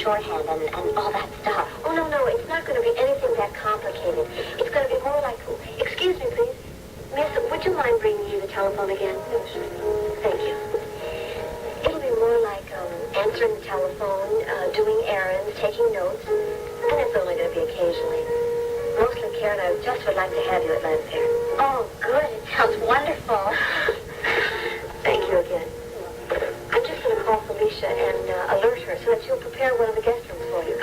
shorthand and all that stuff. Oh, no, it's not going to be anything that complicated. It's going to be more like, excuse me, please. Miss, would you mind bringing you the telephone again? No, sure. Thank you. It'll be more like answering the telephone, doing errands, taking notes, and it's only going to be occasionally. Mostly, Karen, I just would like to have you at Lanfair. Oh, good. It sounds wonderful. Thank you again. I'm just going to call Felicia and alert her so that she'll prepare one of the guest rooms for you.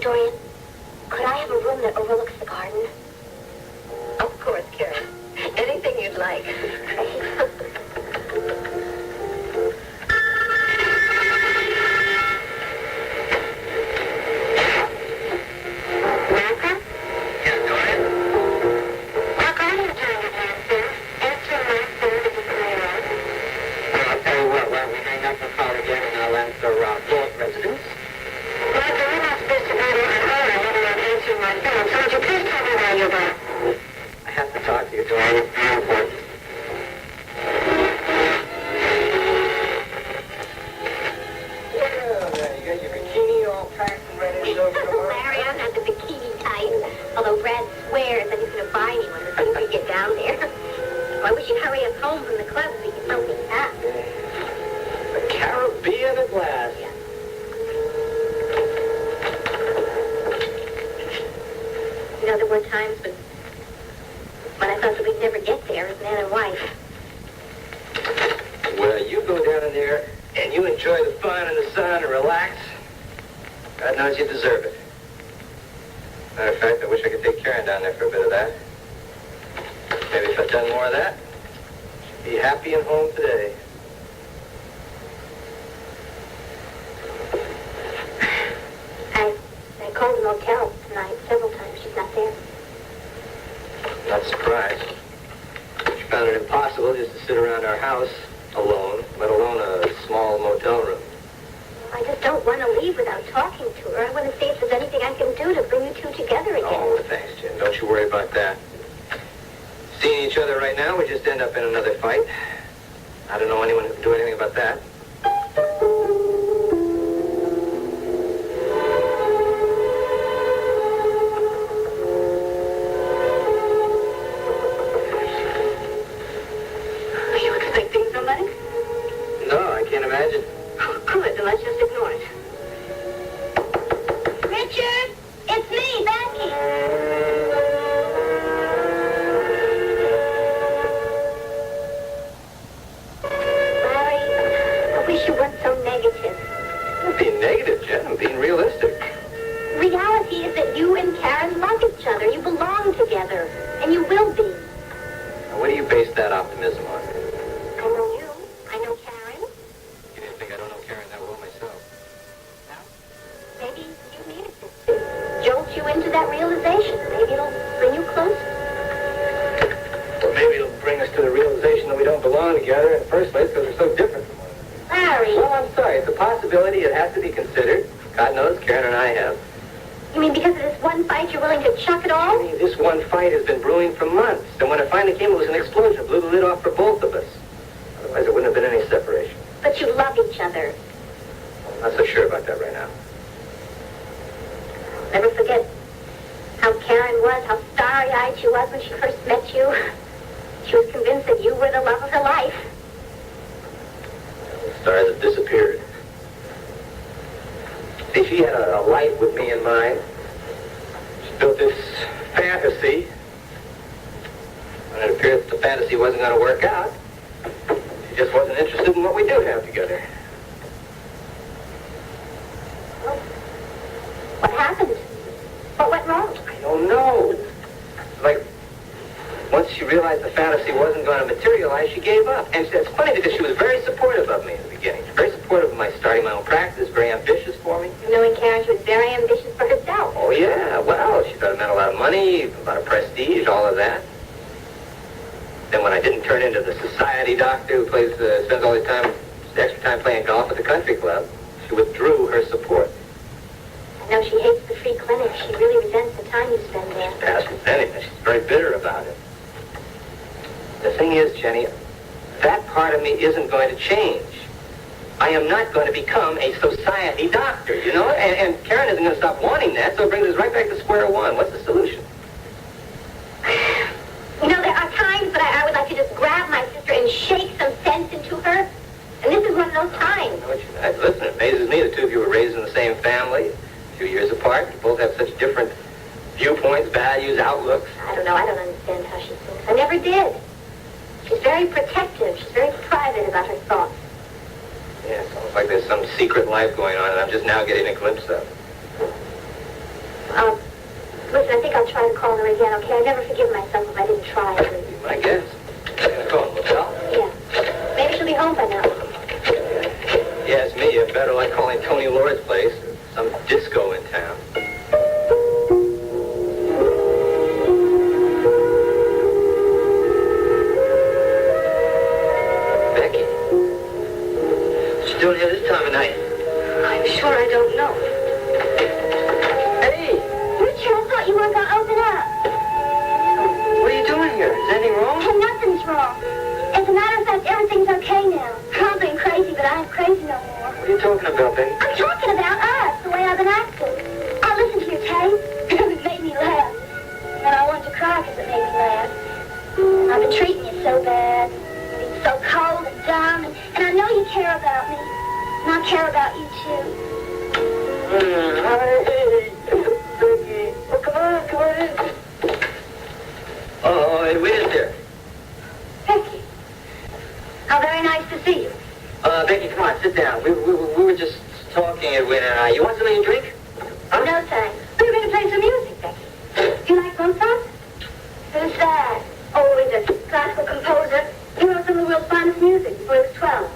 Dorian, could I have a room that overlooks the garden? Of course, Karen. Anything you'd like. Voight residence. Margaret, we're not supposed to go to an hour without answering my phone, so would you please tell me where you're at? I have to talk to you, Dorian. It's very important. Well, there you got your bikini all packed and ready to go for tomorrow. Larry, I'm not the bikini type. Although Brad swears that he's going to buy me one as soon as we get down there. Why, we should hurry us home from the club so we can help me up. The Caribbean at last. Yeah. You know, there were times when I thought that we'd never get there as man and wife. Well, you go down in there and you enjoy the fun and the sun and relax. God knows you deserve it. Matter of fact, I wish I could take Karen down there for a bit of that. Maybe if I'd done more of that, she'd be happy and home today. I called the motel tonight several times. She's not there. Not surprised. She found it impossible just to sit around our house alone, let alone a small motel room. I just don't want to leave without talking to her. I want to see if there's anything I can do to bring you two together again. Oh, thanks, Jen. Don't you worry about that. Seeing each other right now, we just end up in another fight. I don't know anyone who can do anything about that. Are you expecting somebody? No, I can't imagine. Oh, good. Then let's just ignore it. Richard! It's me, Becky! I wish you weren't so negative. I'm not being negative, Jen. I'm being realistic. Reality is that you and Karen love each other. You belong together. And you will be. Now, what do you base that optimism on? I know you. I know Karen. You didn't think I don't know Karen that well myself. Maybe you needed this to jolt you into that realization. Maybe it'll bring you closer. Or maybe it'll bring us to the realization that we don't belong together in the first place because we're so different from one another. Larry! Well, I'm sorry. It's a possibility. It has to be considered. God knows Karen and I have. You mean because of this one fight you're willing to chuck it all? I mean, this one fight has been brewing for months. And when it finally came, it was an explosion. It blew the lid off for both of us. Otherwise, there wouldn't have been any separation. But you love each other. I'm not so sure about that right now. Never forget how Karen was, how starry-eyed she was when she first met you. She was convinced that you were the love of her life. The stars have disappeared. See, she had a life with me in mind. She built this fantasy. When it appeared that the fantasy wasn't going to work out, she just wasn't interested in what we do have together. Well, what happened? What went wrong? I don't know. Like, once she realized the fantasy wasn't going to materialize, she gave up. And it's funny because she was very supportive of me in the beginning. Very supportive of my starting my own practice, very ambitious for me. Knowing Karen, she was very ambitious for herself. Oh, yeah. Well, she thought it meant a lot of money, a lot of prestige, all of that. Then when I didn't turn into the society doctor who spends all his extra time playing golf at the country club, she withdrew her support. I know she hates the free clinic. She really resents the time you spend there. She's past resenting it. She's very bitter about it. The thing is, Jenny, that part of me isn't going to change. I am not going to become a society doctor, you know? And Karen isn't going to stop wanting that, so it brings us right back to square one. What's the solution? You know, there are times that I would like to just grab my sister and shake some sense into her. And this is one of those times. Listen, it amazes me the two of you were raised in the same family, a few years apart. You both have such different viewpoints, values, outlooks. I don't know. I don't understand how she thinks. I never did. She's very protective. She's very private about her thoughts. Yeah, it's almost like there's some secret life going on, and I'm just now getting a glimpse of. Listen, I think I'll try to call her again, okay? I never forgive myself if I didn't try. Be my guess. You gonna call the motel? Yeah. Maybe she'll be home by now. Yeah, it's me. You're better like calling Tony Lord's place. Some disco in town. Becky? What you doing here this time of night? I'm sure I don't know. Hey! Richard, I thought you weren't going to open up. What are you doing here? Is anything wrong? Hey, nothing's wrong. As a matter of fact, everything's okay now. I've been crazy, but I ain't crazy no more. What are you talking about, Becky? I'm talking about us, the way I've been acting. I listened to your tape, because it made me laugh. And I wanted to cry because it made me laugh. I've been treating you so bad, being so cold and dumb, and I know you care about me. And I care about you, too. Hey, Becky. Oh, come on in. Oh, Edwina's there. Becky, how very nice to see you. Becky, come on, sit down. We were just talking, Edwina and I. You want something to drink? Huh? No, thanks. We were going to play some music, Becky. Do you like Mozart? Who's that? Oh, he's a classical composer. He wrote some of the world's finest music before he was 12.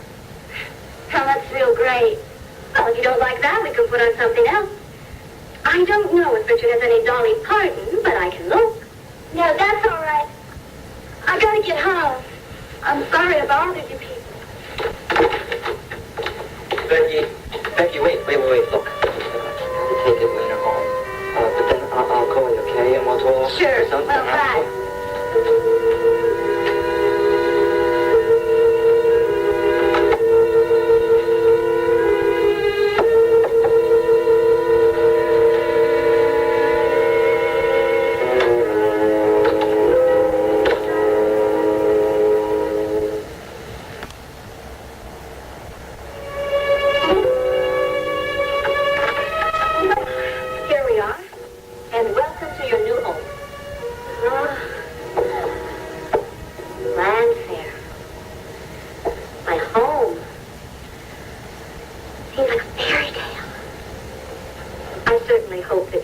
Oh, that's real great. Well, if you don't like that, we can put on something else. I don't know if Richard has any Dolly Parton, but I can look. No, that's all right. I gotta get home. I'm sorry I bothered you people. Becky, wait. Look, I have to take Edwina home. But then I'll call you, okay? And we'll talk. Sure. Something. Well, bye.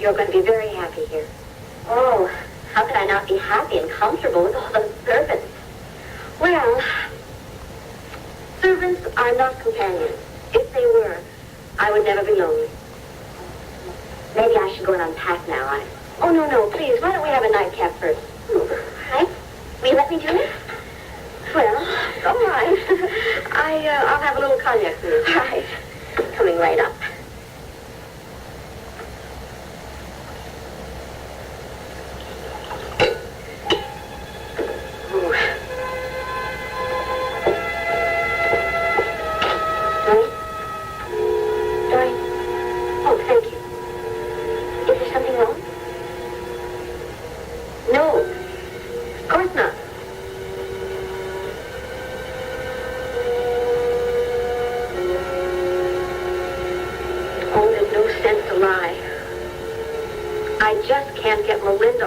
You're going to be very happy here. Oh, how could I not be happy and comfortable with all those servants? Well, servants are not companions. If they were, I would never be lonely. Maybe I should go and unpack now. Oh, no, please. Why don't we have a nightcap first? Right? Will you let me do it? Well, all right. I'll have a little cognac for you. Right. Coming right up.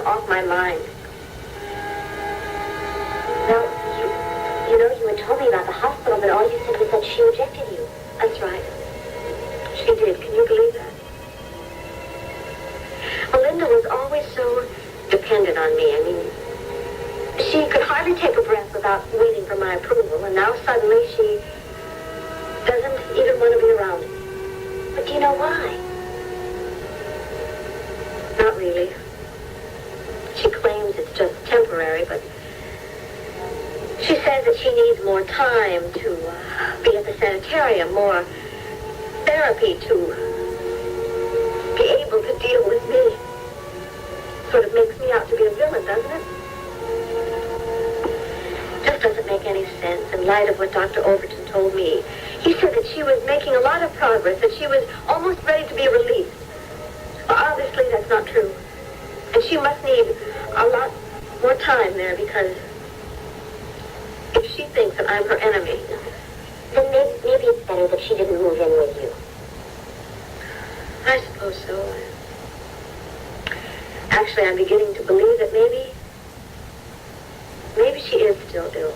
Off my mind. Now, you know, you had told me about the hospital, but all you said was that she rejected you. That's right. She did. Can you believe that? Melinda was always so dependent on me. I mean, she could hardly take a breath without waiting for my approval, and now suddenly she doesn't even want to be around me. But do you know why? Not really. She claims it's just temporary, but she says that she needs more time to be at the sanitarium, more therapy to be able to deal with me. Sort of makes me out to be a villain, doesn't it? Just doesn't make any sense in light of what Dr. Overton told me. He said that she was making a lot of progress, that she was almost ready to be released. Well, obviously, that's not true. And she must need a lot more time there because if she thinks that I'm her enemy... Then maybe it's better that she didn't move in with you. I suppose so. Actually, I'm beginning to believe that maybe she is still ill.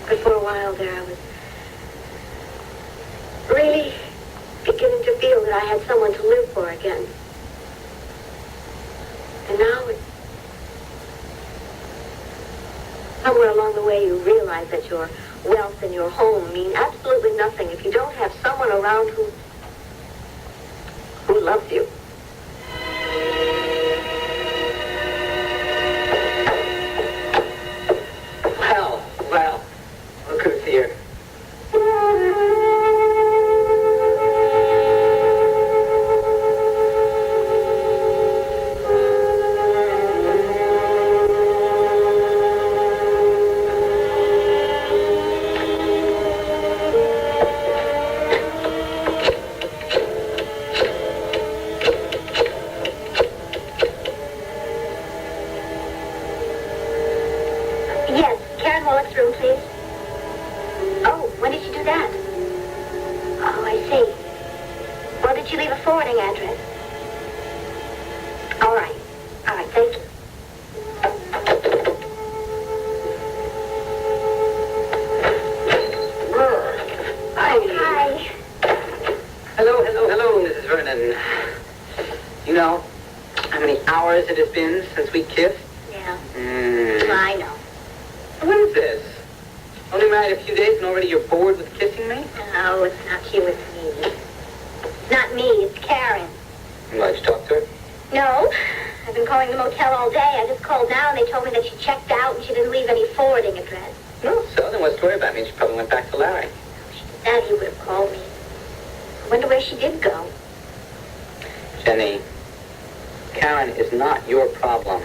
But for a while there, I was really beginning to feel that I had someone to live for again. And now somewhere along the way you realize that your wealth and your home mean absolutely nothing if you don't have someone around who loves you. Well, look who's here. Hello, Mrs. Vernon. You know how many hours it has been since we kissed? Yeah. I know. What is this? Only married a few days and already you're bored with kissing me? No, it's not you, it's me. It's not me, it's Karen. Why'd you talk to her? No. I've been calling the motel all day. I just called now and they told me that she checked out and she didn't leave any forwarding address. No, so then what's the story about? I mean, she probably went back to Larry. If she did that, he would have called me. I wonder where she did go. Jenny, Karen is not your problem.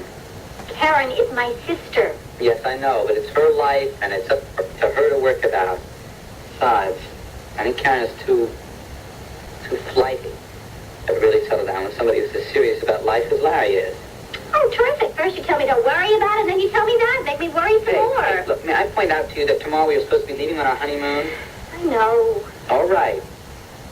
Karen is my sister. Yes, I know, but it's her life, and it's up to her to work it out. Besides, I think Karen is too flighty to really settle down with somebody who's as serious about life as Larry is. Oh, terrific. First you tell me don't worry about it, and then you tell me that. Make me worry some more. Hey, look, may I point out to you that tomorrow we are supposed to be leaving on our honeymoon? I know. All right.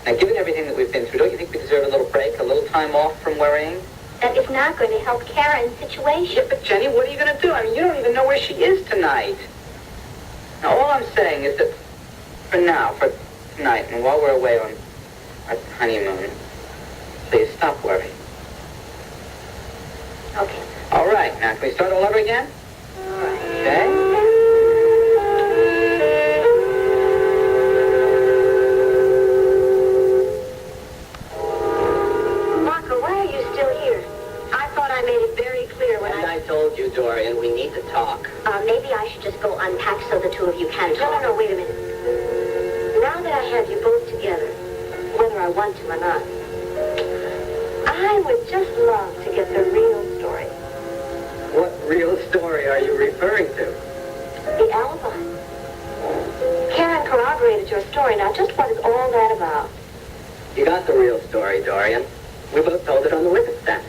Now, given everything that we've been through, don't you think we deserve a little break, a little time off from worrying? That is not going to help Karen's situation. Yeah, but Jenny, what are you going to do? I mean, you don't even know where she is tonight. Now, all I'm saying is that for tonight, and while we're away on our honeymoon, please stop worrying. Okay. All right. Now, can we start all over again? All right. Okay? Told you, Dorian, we need to talk. Maybe I should just go unpack so the two of you can talk. No, wait a minute. Now that I have you both together, whether I want to or not, I would just love to get the real story. What real story are you referring to? The alibi. Karen corroborated your story. Now, just what is all that about? You got the real story, Dorian. We both told it on the witness stand.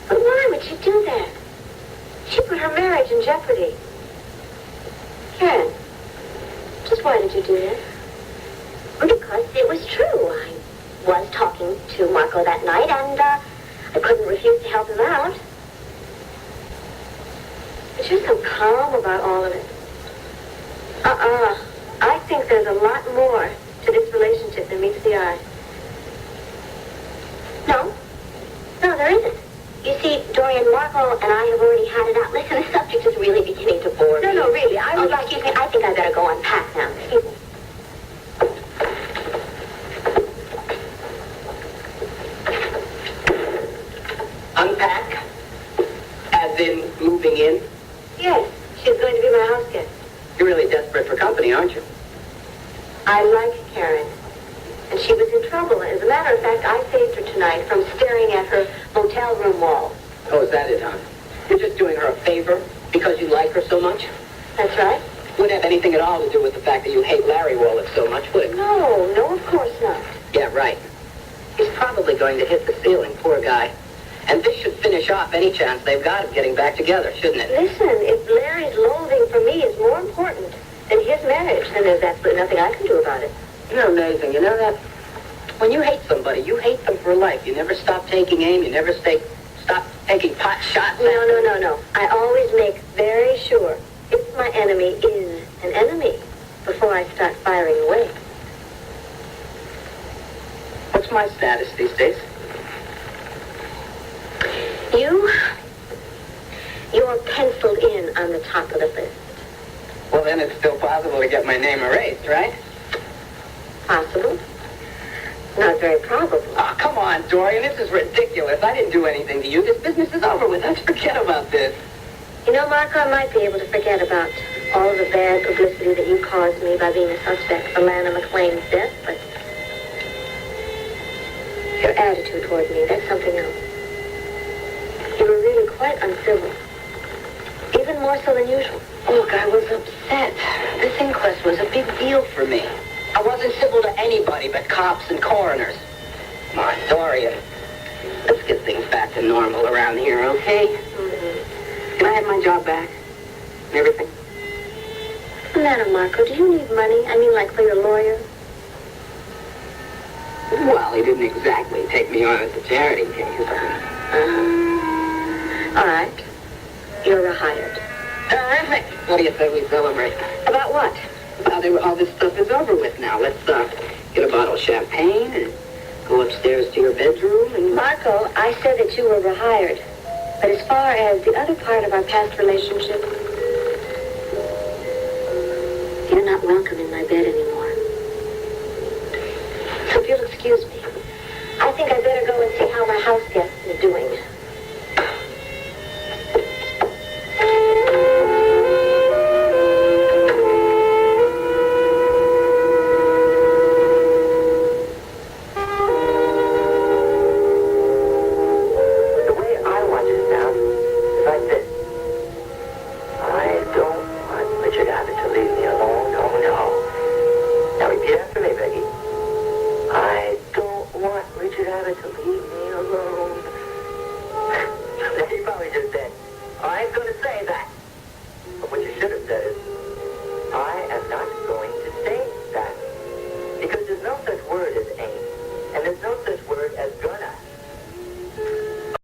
But why would she do that? She put her marriage in jeopardy. Karen, just why did you do that? Because it was true. I was talking to Marco that night, and I couldn't refuse to help him out. But you're so calm about all of it. I think there's a lot more to this relationship than meets the eye. No, there isn't. You see, Dorian, Marco and I have already had it out. Listen, the subject is really beginning to bore me. No, really, I would like... Excuse me, I think I better go unpack now. Excuse me. Unpack? As in moving in? Yes, she's going to be my house guest. You're really desperate for company, aren't you? I like Karen. And she was in trouble. As a matter of fact, I saved her tonight from staring at her motel room wall. Oh, is that it, huh? You're just doing her a favor because you like her so much? That's right. Wouldn't have anything at all to do with the fact that you hate Larry Wolek so much, would it? No, of course not. Yeah, right. He's probably going to hit the ceiling, poor guy. And this should finish off any chance they've got of getting back together, shouldn't it? Listen, if Larry's loathing for me is more important than his marriage, then there's absolutely nothing I can do about it. You're amazing. You know that? When you hate somebody, you hate them for life. You never stop taking aim. You never stop taking pot shots. No. I always make very sure if my enemy is an enemy before I start firing away. What's my status these days? You're penciled in on the top of the list. Well, then it's still possible to get my name erased, right? Possible. Not very probable. Oh, come on, Dorian. This is ridiculous. I didn't do anything to you. This business is over with. Let's forget about this. You know, Marco, I might be able to forget about all the bad publicity that you caused me by being a suspect for Lana McLean's death, but your attitude toward me, that's something else. You were really quite uncivil. Even more so than usual. Look, I was upset. This inquest was a big deal for me. I wasn't civil to anybody but cops and coroners. Come on, Dorian. Let's get things back to normal around here, okay? Mm-hmm. Can I have my job back? And everything? What's the matter, Marco? Do you need money? I mean, like for your lawyer? Well, he didn't exactly take me on as a charity case. All right. You're rehired. Terrific. What do you say we celebrate? About what? All this stuff is over with now. Let's get a bottle of champagne and go upstairs to your bedroom and... Marco, I said that you were rehired. But as far as the other part of our past relationship, you're not welcome in my bed anymore. So if you'll excuse me, I think I better go and see how my house guest is doing.